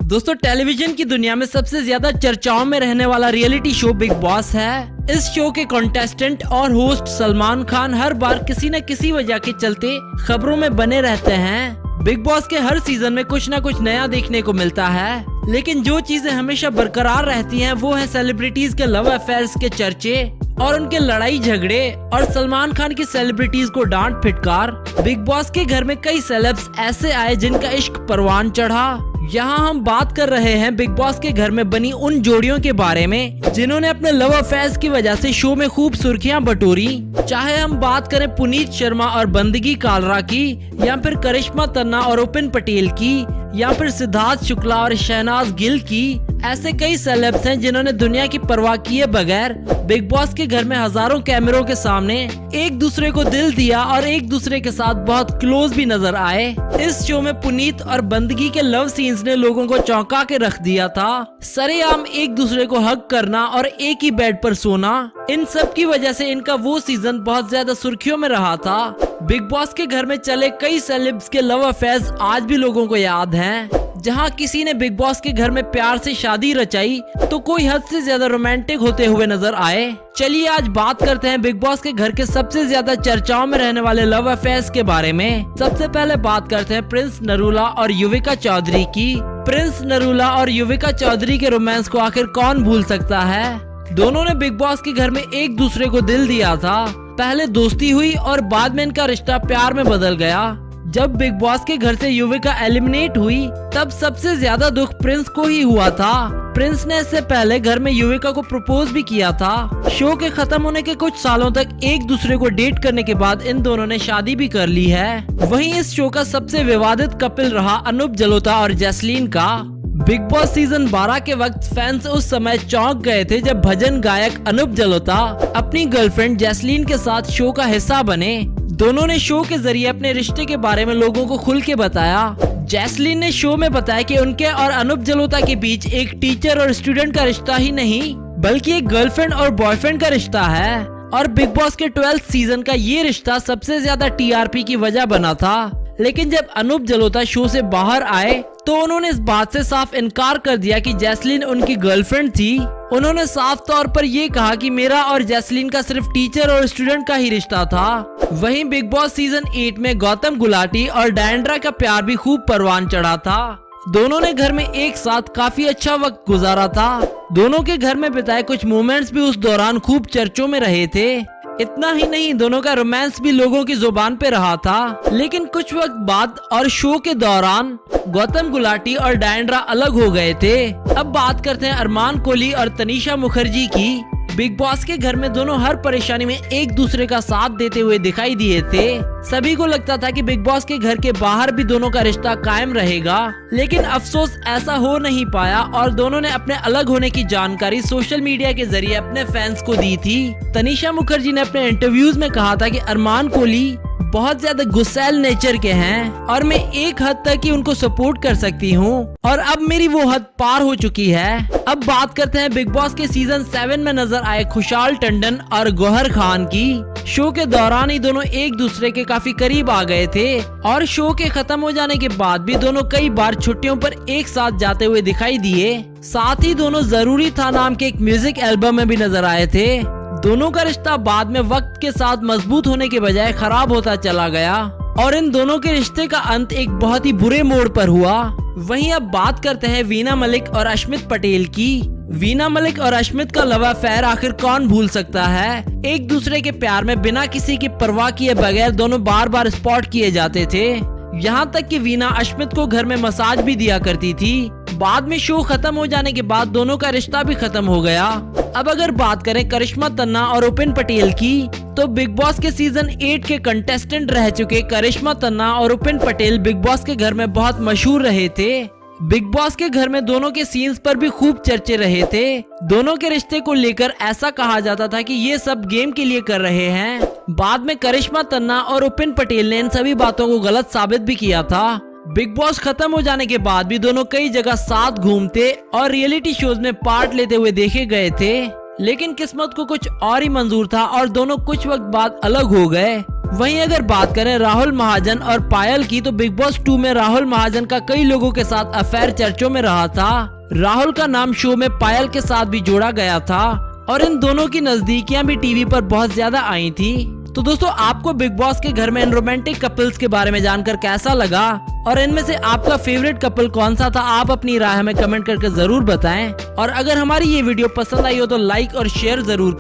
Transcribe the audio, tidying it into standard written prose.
दोस्तों, टेलीविजन की दुनिया में सबसे ज्यादा चर्चाओं में रहने वाला रियलिटी शो बिग बॉस है। इस शो के कंटेस्टेंट और होस्ट सलमान खान हर बार किसी न किसी वजह के चलते खबरों में बने रहते हैं। बिग बॉस के हर सीजन में कुछ न कुछ नया देखने को मिलता है, लेकिन जो चीजें हमेशा बरकरार रहती हैं वो है सेलिब्रिटीज के लव अफेयर्स के चर्चे और उनके लड़ाई झगड़े और सलमान खान की सेलिब्रिटीज को डांट फिटकार। बिग बॉस के घर में कई सेलेब्स ऐसे आए जिनका इश्क परवान चढ़ा। यहाँ हम बात कर रहे हैं बिग बॉस के घर में बनी उन जोड़ियों के बारे में जिन्होंने अपने लव अफेयर्स की वजह से शो में खूब सुर्खियां बटोरी। चाहे हम बात करें पुनीत शर्मा और बंदगी कालरा की, या फिर करिश्मा तन्ना और उपिन पटेल की, या फिर सिद्धार्थ शुक्ला और शहनाज गिल की, ऐसे कई सेलेब्स हैं जिन्होंने दुनिया की परवाह किए बगैर बिग बॉस के घर में हजारों कैमरों के सामने एक दूसरे को दिल दिया और एक दूसरे के साथ बहुत क्लोज भी नजर आए। इस शो में पुनीत और बंदगी के लव सीन्स ने लोगों को चौंका के रख दिया था। सरेआम एक दूसरे को हग करना और एक ही बेड पर सोना, इन सब की वजह से इनका वो सीजन बहुत ज्यादा सुर्खियों में रहा था। बिग बॉस के घर में चले कई सेलेब्स के लव अफेयर्स आज भी लोगों को याद हैं। जहां किसी ने बिग बॉस के घर में प्यार से शादी रचाई तो कोई हद से ज्यादा रोमांटिक होते हुए नजर आए। चलिए आज बात करते हैं बिग बॉस के घर के सबसे ज्यादा चर्चाओं में रहने वाले लव अफेयर्स के बारे में। सबसे पहले बात करते हैं प्रिंस नरूला और युविका चौधरी की। प्रिंस नरूला और युविका चौधरी के रोमांस को आखिर कौन भूल सकता है। दोनों ने बिग बॉस के घर में एक दूसरे को दिल दिया था। पहले दोस्ती हुई और बाद में इनका रिश्ता प्यार में बदल गया। जब बिग बॉस के घर से युविका एलिमिनेट हुई तब सबसे ज्यादा दुख प्रिंस को ही हुआ था। प्रिंस ने इससे पहले घर में युविका को प्रपोज भी किया था। शो के खत्म होने के कुछ सालों तक एक दूसरे को डेट करने के बाद इन दोनों ने शादी भी कर ली है। वहीं इस शो का सबसे विवादित कपिल रहा अनूप जलोटा और जैस्लीन का। बिग बॉस सीजन 12 के वक्त फैंस उस समय चौंक गए थे जब भजन गायक अनूप जलोटा अपनी गर्लफ्रेंड जैस्लीन के साथ शो का हिस्सा बने। दोनों ने शो के जरिए अपने रिश्ते के बारे में लोगों को खुल के बताया। जैस्लीन ने शो में बताया कि उनके और अनूप जलोटा के बीच एक टीचर और स्टूडेंट का रिश्ता ही नहीं बल्कि एक गर्लफ्रेंड और बॉयफ्रेंड का रिश्ता है। और बिग बॉस के 12th सीजन का ये रिश्ता सबसे ज्यादा टीआरपी की वजह बना था। लेकिन जब अनूप जलोटा शो से बाहर आए तो उन्होंने इस बात से साफ इनकार कर दिया कि जैस्लीन उनकी गर्लफ्रेंड थी। उन्होंने साफ तौर पर ये कहा कि मेरा और जैस्लीन का सिर्फ टीचर और स्टूडेंट का ही रिश्ता था। वहीं बिग बॉस सीजन 8 में गौतम गुलाटी और डायंड्रा का प्यार भी खूब परवान चढ़ा था। दोनों ने घर में एक साथ काफी अच्छा वक्त गुजारा था। दोनों के घर में बिताए कुछ मोमेंट्स भी उस दौरान खूब चर्चों में रहे थे। इतना ही नहीं, दोनों का रोमांस भी लोगों की जुबान पे रहा था। लेकिन कुछ वक्त बाद और शो के दौरान गौतम गुलाटी और डायंड्रा अलग हो गए थे। अब बात करते हैं अरमान कोहली और तनीषा मुखर्जी की। बिग बॉस के घर में दोनों हर परेशानी में एक दूसरे का साथ देते हुए दिखाई दिए थे। सभी को लगता था कि बिग बॉस के घर के बाहर भी दोनों का रिश्ता कायम रहेगा, लेकिन अफसोस ऐसा हो नहीं पाया और दोनों ने अपने अलग होने की जानकारी सोशल मीडिया के जरिए अपने फैंस को दी थी। तनीषा मुखर्जी ने अपने इंटरव्यूज में कहा था कि अरमान कोहली बहुत ज्यादा गुस्सैल नेचर के हैं और मैं एक हद तक ही उनको सपोर्ट कर सकती हूँ और अब मेरी वो हद पार हो चुकी है। अब बात करते हैं बिग बॉस के सीजन 7 में नजर आए खुशहाल टंडन और गौहर खान की। शो के दौरान ही दोनों एक दूसरे के काफी करीब आ गए थे और शो के खत्म हो जाने के बाद भी दोनों कई बार छुट्टियों पर एक साथ जाते हुए दिखाई दिए। साथ ही दोनों जरूरी था नाम के एक म्यूजिक एल्बम में भी नजर आए थे। दोनों का रिश्ता बाद में वक्त के साथ मजबूत होने के बजाय खराब होता चला गया और इन दोनों के रिश्ते का अंत एक बहुत ही बुरे मोड़ पर हुआ। वहीं अब बात करते हैं वीना मलिक और अश्मित पटेल की। वीना मलिक और अश्मित का लव अफेयर आखिर कौन भूल सकता है। एक दूसरे के प्यार में बिना किसी की परवाह किए बगैर दोनों बार बार स्पॉट किए जाते थे। यहाँ तक कि वीना अश्मित को घर में मसाज भी दिया करती थी। बाद में शो खत्म हो जाने के बाद दोनों का रिश्ता भी खत्म हो गया। अब अगर बात करें करिश्मा तन्ना और उपिन पटेल की, तो बिग बॉस के सीजन 8 के कंटेस्टेंट रह चुके करिश्मा तन्ना और उपिन पटेल बिग बॉस के घर में बहुत मशहूर रहे थे। बिग बॉस के घर में दोनों के सीन्स पर भी खूब चर्चे रहे थे। दोनों के रिश्ते को लेकर ऐसा कहा जाता था कि ये सब गेम के लिए कर रहे हैं। बाद में करिश्मा तन्ना और उपिन पटेल ने इन सभी बातों को गलत साबित भी किया था। बिग बॉस खत्म हो जाने के बाद भी दोनों कई जगह साथ घूमते और रियलिटी शोज में पार्ट लेते हुए देखे गए थे। लेकिन किस्मत को कुछ और ही मंजूर था और दोनों कुछ वक्त बाद अलग हो गए। वहीं अगर बात करें राहुल महाजन और पायल की, तो बिग बॉस 2 में राहुल महाजन का कई लोगों के साथ अफेयर चर्चों में रहा था। राहुल का नाम शो में पायल के साथ भी जोड़ा गया था और इन दोनों की नजदीकियां भी टीवी पर बहुत ज्यादा आई थी। तो दोस्तों, आपको बिग बॉस के घर में इन रोमांटिक कपल्स के बारे में जानकर कैसा लगा और इनमें से आपका फेवरेट कपल कौन सा था, आप अपनी राय हमें कमेंट करके जरूर बताएं। और अगर हमारी ये वीडियो पसंद आई हो तो लाइक और शेयर जरूर